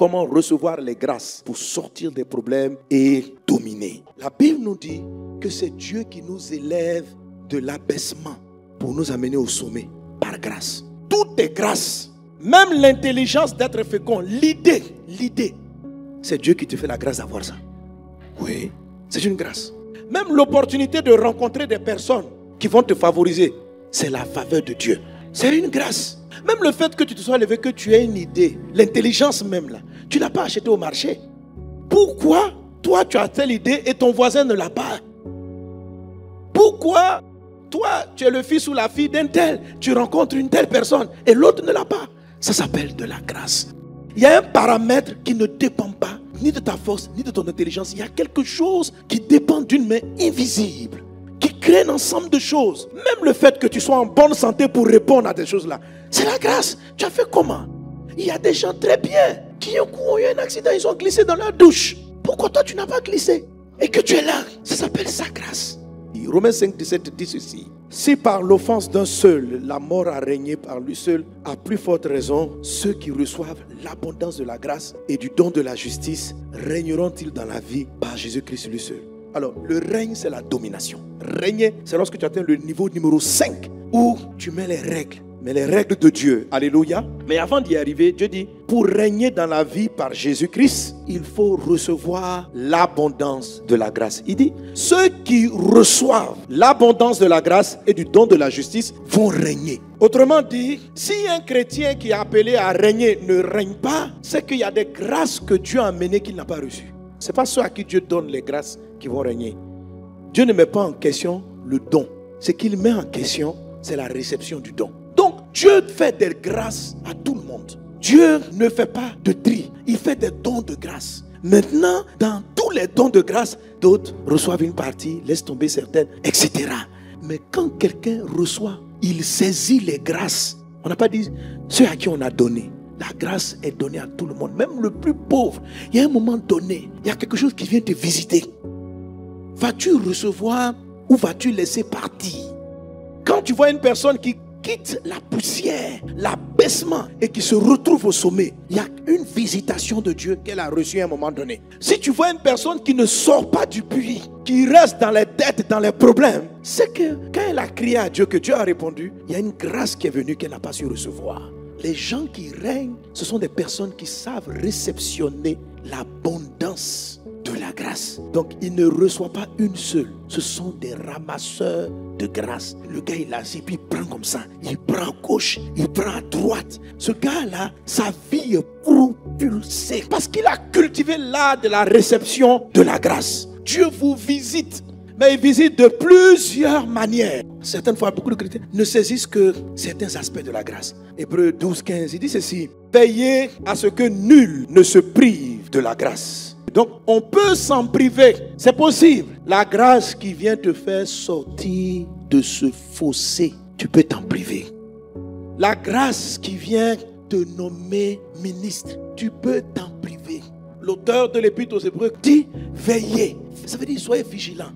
comment recevoir les grâces pour sortir des problèmes et dominer. La Bible nous dit que c'est Dieu qui nous élève de l'abaissement pour nous amener au sommet par grâce. Tout est grâce. Même l'intelligence d'être fécond, l'idée, c'est Dieu qui te fait la grâce d'avoir ça. Oui, c'est une grâce. Même l'opportunité de rencontrer des personnes qui vont te favoriser, c'est la faveur de Dieu. C'est une grâce. Même le fait que tu te sois levé, que tu aies une idée, l'intelligence même là, tu ne l'as pas acheté au marché. Pourquoi toi tu as telle idée et ton voisin ne l'a pas? Pourquoi toi tu es le fils ou la fille d'un tel, tu rencontres une telle personne et l'autre ne l'a pas? Ça s'appelle de la grâce. Il y a un paramètre qui ne dépend pas ni de ta force, ni de ton intelligence. Il y a quelque chose qui dépend d'une main invisible, qui crée un ensemble de choses. Même le fait que tu sois en bonne santé pour répondre à des choses-là, c'est la grâce. Tu as fait comment? Il y a des gens très bien qui ont eu un accident, ils ont glissé dans leur douche. Pourquoi toi tu n'as pas glissé? Et que tu es là, ça s'appelle sa grâce. Romains 5, 17 dit ceci. Si par l'offense d'un seul, la mort a régné par lui seul, à plus forte raison, ceux qui reçoivent l'abondance de la grâce et du don de la justice régneront-ils dans la vie par Jésus-Christ lui seul. Alors, le règne, c'est la domination. Régner, c'est lorsque tu atteins le niveau numéro 5, où tu mets les règles. Mais les règles de Dieu, alléluia. Mais avant d'y arriver, Dieu dit, pour régner dans la vie par Jésus-Christ, il faut recevoir l'abondance de la grâce. Il dit, ceux qui reçoivent l'abondance de la grâce et du don de la justice vont régner. Autrement dit, si un chrétien qui est appelé à régner ne règne pas, c'est qu'il y a des grâces que Dieu a amenées qu'il n'a pas reçues. Ce n'est pas ceux à qui Dieu donne les grâces qui vont régner. Dieu ne met pas en question le don. Ce qu'il met en question, c'est la réception du don. Donc, Dieu fait des grâces à tout le monde. Dieu ne fait pas de tri. Il fait des dons de grâce. Maintenant, dans tous les dons de grâce, d'autres reçoivent une partie, laissent tomber certaines, etc. Mais quand quelqu'un reçoit, il saisit les grâces. On n'a pas dit ceux à qui on a donné. La grâce est donnée à tout le monde, même le plus pauvre. Il y a un moment donné, il y a quelque chose qui vient te visiter. Vas-tu recevoir ou vas-tu laisser partir? Quand tu vois une personne qui quitte la poussière, l'abaissement et qui se retrouve au sommet, il y a une visitation de Dieu qu'elle a reçue à un moment donné. Si tu vois une personne qui ne sort pas du puits, qui reste dans les dettes, dans les problèmes, c'est que quand elle a crié à Dieu, que Dieu a répondu, il y a une grâce qui est venue qu'elle n'a pas su recevoir. Les gens qui règnent, ce sont des personnes qui savent réceptionner l'abondance de la grâce. Donc, il ne reçoit pas une seule. Ce sont des ramasseurs de grâce. Le gars, il est assis, puis il prend comme ça. Il prend à gauche, il prend à droite. Ce gars-là, sa vie est propulsée parce qu'il a cultivé l'art de la réception de la grâce. Dieu vous visite, mais il visite de plusieurs manières. Certaines fois, beaucoup de chrétiens ne saisissent que certains aspects de la grâce. Hébreux 12, 15, il dit ceci. Veillez à ce que nul ne se prive de la grâce. Donc, on peut s'en priver. C'est possible. La grâce qui vient te faire sortir de ce fossé, tu peux t'en priver. La grâce qui vient te nommer ministre, tu peux t'en priver. L'auteur de l'Épître aux Hébreux dit veillez. Ça veut dire soyez vigilants.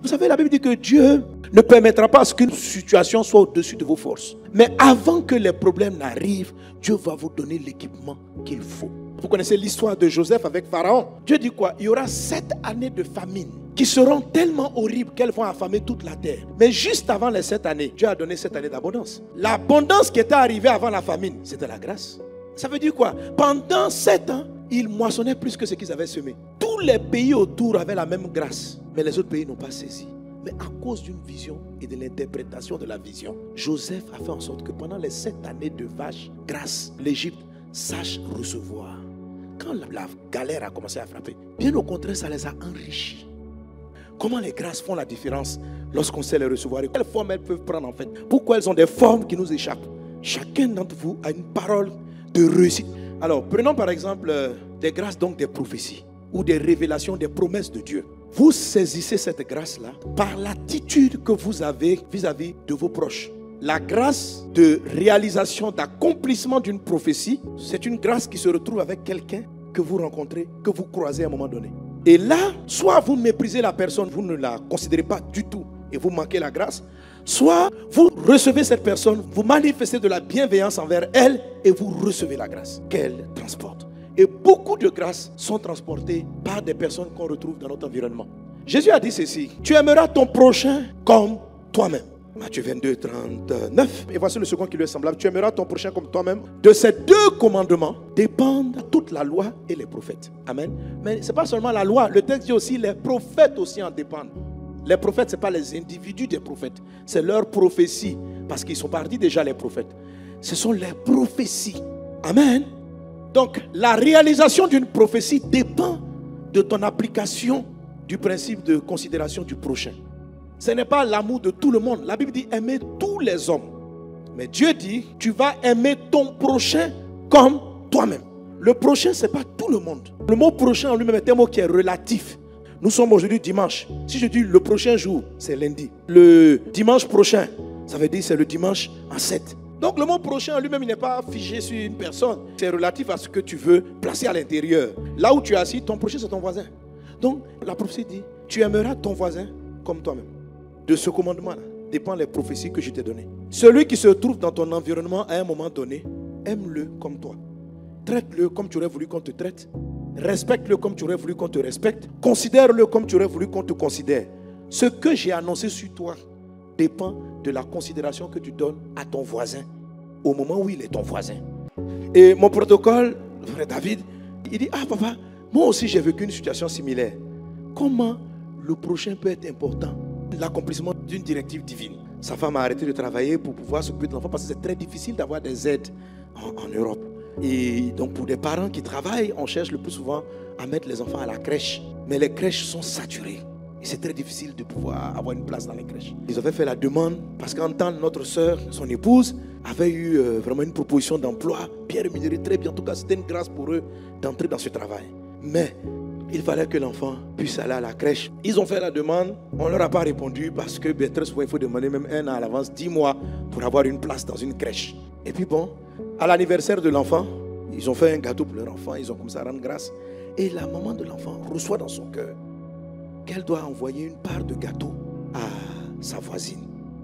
Vous savez, la Bible dit que Dieu ne permettra pas qu'une situation soit au-dessus de vos forces. Mais avant que les problèmes n'arrivent, Dieu va vous donner l'équipement qu'il faut. Vous connaissez l'histoire de Joseph avec Pharaon. Dieu dit quoi? Il y aura 7 années de famine qui seront tellement horribles qu'elles vont affamer toute la terre. Mais juste avant les 7 années, Dieu a donné 7 années d'abondance. L'abondance qui était arrivée avant la famine, c'était la grâce. Ça veut dire quoi? Pendant 7 ans, ils moissonnaient plus que ce qu'ils avaient semé. Tous les pays autour avaient la même grâce, mais les autres pays n'ont pas saisi. Mais à cause d'une vision et de l'interprétation de la vision, Joseph a fait en sorte que pendant les 7 années de vache grâce, l'Égypte sache recevoir. Quand la galère a commencé à frapper, bien au contraire, ça les a enrichis. Comment les grâces font la différence lorsqu'on sait les recevoir et quelles formes elles peuvent prendre en fait? Pourquoi elles ont des formes qui nous échappent? Chacun d'entre vous a une parole de réussite. Alors, prenons par exemple des grâces, donc des prophéties ou des révélations, des promesses de Dieu. Vous saisissez cette grâce-là par l'attitude que vous avez vis-à-vis de vos proches. La grâce de réalisation, d'accomplissement d'une prophétie, c'est une grâce qui se retrouve avec quelqu'un que vous rencontrez, que vous croisez à un moment donné. Et là, soit vous méprisez la personne, vous ne la considérez pas du tout et vous manquez la grâce, soit vous recevez cette personne, vous manifestez de la bienveillance envers elle et vous recevez la grâce qu'elle transporte. Et beaucoup de grâces sont transportées par des personnes qu'on retrouve dans notre environnement. Jésus a dit ceci: tu aimeras ton prochain comme toi-même. Matthieu 22, 39. Et voici le second qui lui est semblable: tu aimeras ton prochain comme toi-même. De ces deux commandements dépendent toute la loi et les prophètes. Amen. Mais ce n'est pas seulement la loi. Le texte dit aussi les prophètes aussi en dépendent. Les prophètes, ce n'est pas les individus des prophètes. C'est leur prophétie. Parce qu'ils sont partis déjà les prophètes. Ce sont les prophéties. Amen. Donc la réalisation d'une prophétie dépend de ton application du principe de considération du prochain. Ce n'est pas l'amour de tout le monde. La Bible dit aimer tous les hommes. Mais Dieu dit tu vas aimer ton prochain comme toi-même. Le prochain, ce n'est pas tout le monde. Le mot prochain en lui-même est un mot qui est relatif. Nous sommes aujourd'hui dimanche. Si je dis le prochain jour, c'est lundi. Le dimanche prochain, ça veut dire c'est le dimanche en 7. Donc le mot prochain en lui-même, il n'est pas figé sur une personne. C'est relatif à ce que tu veux placer à l'intérieur. Là où tu es assis, ton prochain c'est ton voisin. Donc la prophétie dit, tu aimeras ton voisin comme toi-même. De ce commandement-là dépendent les prophéties que je t'ai données. Celui qui se trouve dans ton environnement à un moment donné, aime-le comme toi. Traite-le comme tu aurais voulu qu'on te traite. Respecte-le comme tu aurais voulu qu'on te respecte. Considère-le comme tu aurais voulu qu'on te considère. Ce que j'ai annoncé sur toi dépend de la considération que tu donnes à ton voisin au moment où il est ton voisin. Et mon protocole, frère David, il dit, ah papa, moi aussi j'ai vécu une situation similaire. Comment le prochain peut être important? L'accomplissement d'une directive divine. Sa femme a arrêté de travailler pour pouvoir s'occuper de l'enfant parce que c'est très difficile d'avoir des aides en Europe. Et donc pour des parents qui travaillent, on cherche le plus souvent à mettre les enfants à la crèche. Mais les crèches sont saturées. Et c'est très difficile de pouvoir avoir une place dans les crèches. Ils avaient fait la demande parce qu'en temps, notre soeur, son épouse, avait eu vraiment une proposition d'emploi bien rémunérée, très bien. En tout cas, c'était une grâce pour eux d'entrer dans ce travail. Mais il fallait que l'enfant puisse aller à la crèche. Ils ont fait la demande, on ne leur a pas répondu parce que très souvent, il faut demander même 1 an à l'avance, 10 mois pour avoir une place dans une crèche. Et puis bon, à l'anniversaire de l'enfant, ils ont fait un gâteau pour leur enfant, ils ont commencé à rendre grâce. Et la maman de l'enfant reçoit dans son cœur qu'elle doit envoyer une part de gâteau à sa voisine.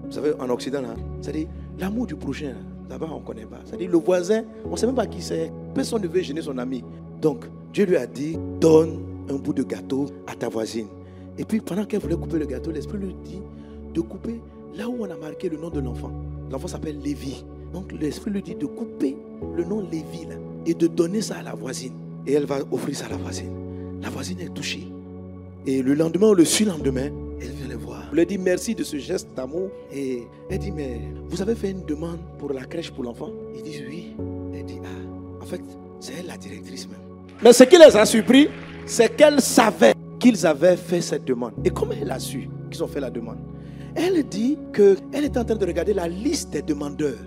Vous savez, en Occident, c'est-à-dire l'amour du prochain, là-bas on ne connaît pas. C'est-à-dire le voisin, on ne sait même pas qui c'est. Personne ne veut gêner son ami. Donc, Dieu lui a dit, donne un bout de gâteau à ta voisine. Et puis, pendant qu'elle voulait couper le gâteau, l'Esprit lui dit de couper là où on a marqué le nom de l'enfant. L'enfant s'appelle Lévi. Donc, l'Esprit lui dit de couper le nom Lévi là, et de donner ça à la voisine. Et elle va offrir ça à la voisine. La voisine est touchée. Et le lendemain ou le surlendemain, elle vient les voir. Elle lui dit merci de ce geste d'amour. Et elle dit, mais vous avez fait une demande pour la crèche pour l'enfant? Ils disent oui. Elle dit, ah, en fait, c'est elle la directrice même. Mais ce qui les a surpris, c'est qu'elle savait qu'ils avaient fait cette demande. Et comment elle a su qu'ils ont fait la demande? Elle dit qu'elle est en train de regarder la liste des demandeurs.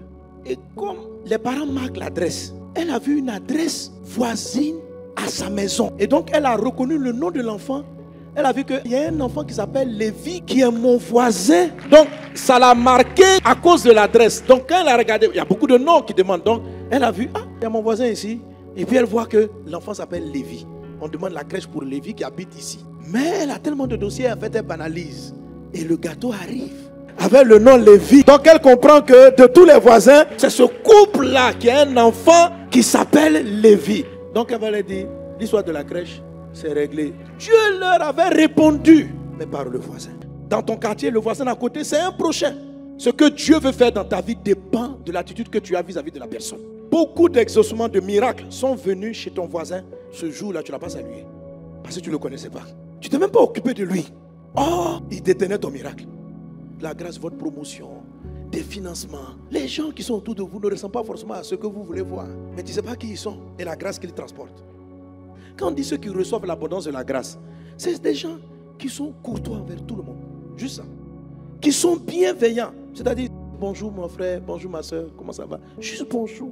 Et comme les parents marquent l'adresse, elle a vu une adresse voisine à sa maison. Et donc, elle a reconnu le nom de l'enfant. Elle a vu qu'il y a un enfant qui s'appelle Lévi, qui est mon voisin. Donc, ça l'a marqué à cause de l'adresse. Donc, quand elle a regardé, il y a beaucoup de noms qui demandent. Donc, elle a vu, ah, il y a mon voisin ici. Et puis, elle voit que l'enfant s'appelle Lévi. On demande la crèche pour Lévi qui habite ici. Mais elle a tellement de dossiers, en fait, elle banalise. Et le gâteau arrive avec le nom Lévi. Donc, elle comprend que de tous les voisins, c'est ce couple-là qui a un enfant qui s'appelle Lévi. Donc, elle va leur dire, l'histoire de la crèche, c'est réglé. Dieu leur avait répondu, mais par le voisin. Dans ton quartier, le voisin à côté, c'est un prochain. Ce que Dieu veut faire dans ta vie dépend de l'attitude que tu as vis-à-vis de la personne. Beaucoup d'exaucements, de miracles sont venus chez ton voisin. Ce jour-là, tu ne l'as pas salué. Parce que tu ne le connaissais pas. Tu ne t'es même pas occupé de lui. Oh, il détenait ton miracle. La grâce, votre promotion, des financements. Les gens qui sont autour de vous ne ressemblent pas forcément à ce que vous voulez voir. Mais tu ne sais pas qui ils sont et la grâce qu'ils transportent. Quand on dit ceux qui reçoivent l'abondance de la grâce, c'est des gens qui sont courtois envers tout le monde. Juste ça. Qui sont bienveillants. C'est-à-dire, bonjour mon frère, bonjour ma soeur, comment ça va? Juste bonjour.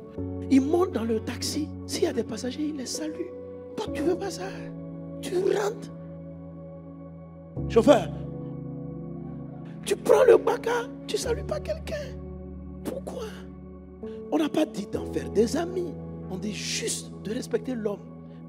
Ils montent dans le taxi. S'il y a des passagers, ils les saluent. Toi, tu ne veux pas ça? Tu rentres. Chauffeur, tu prends le baka, tu ne salues pas quelqu'un. Pourquoi? On n'a pas dit d'en faire des amis. On dit juste de respecter l'homme.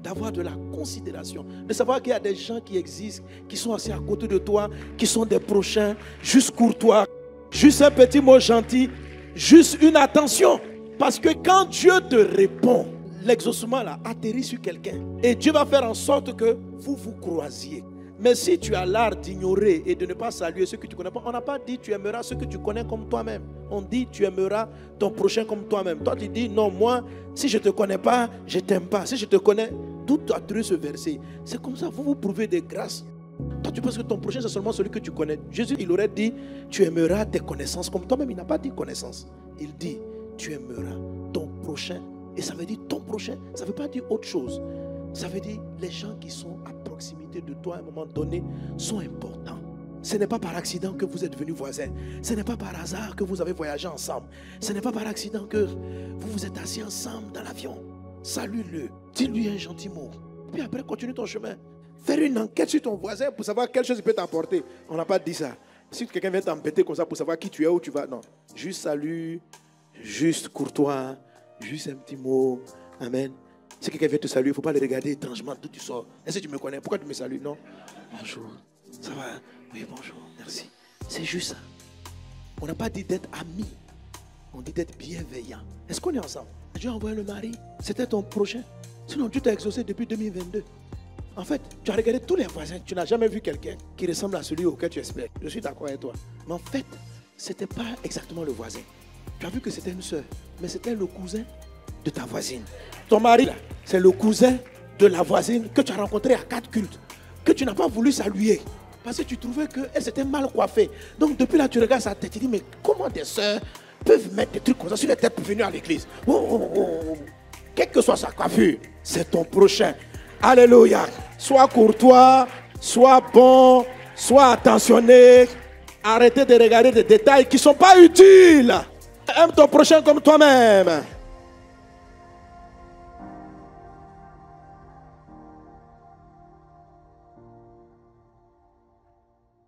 D'avoir de la considération, de savoir qu'il y a des gens qui existent, qui sont assis à côté de toi, qui sont des prochains, juste courtois, juste un petit mot gentil, juste une attention. Parce que quand Dieu te répond, l'exaucement là atterrit sur quelqu'un. Et Dieu va faire en sorte que vous vous croisiez. Mais si tu as l'art d'ignorer et de ne pas saluer ceux que tu ne connais pas, on n'a pas dit tu aimeras ceux que tu connais comme toi-même. On dit tu aimeras ton prochain comme toi-même. Toi tu dis non, moi si je ne te connais pas, je ne t'aime pas. Si je te connais, d'où tu as trouvé ce verset? C'est comme ça, vous vous prouvez des grâces. Toi tu penses que ton prochain c'est seulement celui que tu connais. Jésus il aurait dit tu aimeras tes connaissances comme toi-même. Il n'a pas dit connaissance. Il dit tu aimeras ton prochain. Et ça veut dire ton prochain. Ça ne veut pas dire autre chose. Ça veut dire les gens qui sont à proximité de toi à un moment donné sont importants. Ce n'est pas par accident que vous êtes devenus voisins. Ce n'est pas par hasard que vous avez voyagé ensemble. Ce n'est pas par accident que vous vous êtes assis ensemble dans l'avion. Salue-le. Dis-lui un gentil mot. Puis après, continue ton chemin. Faire une enquête sur ton voisin pour savoir quelle chose il peut t'apporter. On n'a pas dit ça. Si quelqu'un vient t'embêter comme ça pour savoir qui tu es, où tu vas, non. Juste salut, juste courtois, juste un petit mot. Amen. Si quelqu'un vient te saluer, il ne faut pas le regarder étrangement d'où tu sors. Est-ce que tu me connais? Pourquoi tu me salues? Non. Bonjour. Ça va? Oui, bonjour. Merci. C'est juste ça. On n'a pas dit d'être amis. On dit d'être bienveillant. Est-ce qu'on est ensemble? Dieu a envoyé le mari. C'était ton prochain. Sinon, Dieu t'a exaucé depuis 2022. En fait, tu as regardé tous les voisins. Tu n'as jamais vu quelqu'un qui ressemble à celui auquel tu espères. Je suis d'accord avec toi. Mais en fait, ce n'était pas exactement le voisin. Tu as vu que c'était une soeur. Mais c'était le cousin de ta voisine. Ton mari, c'est le cousin de la voisine que tu as rencontré à 4 cultes, que tu n'as pas voulu saluer, parce que tu trouvais qu'elle s'était mal coiffée. Donc depuis là, tu regardes sa tête, tu dis, mais comment des soeurs peuvent mettre des trucs comme ça sur les têtes pour venir à l'église? Quelle que soit sa coiffure, c'est ton prochain. Alléluia. Sois courtois, sois bon, sois attentionné. Arrêtez de regarder des détails qui ne sont pas utiles. Aime ton prochain comme toi-même.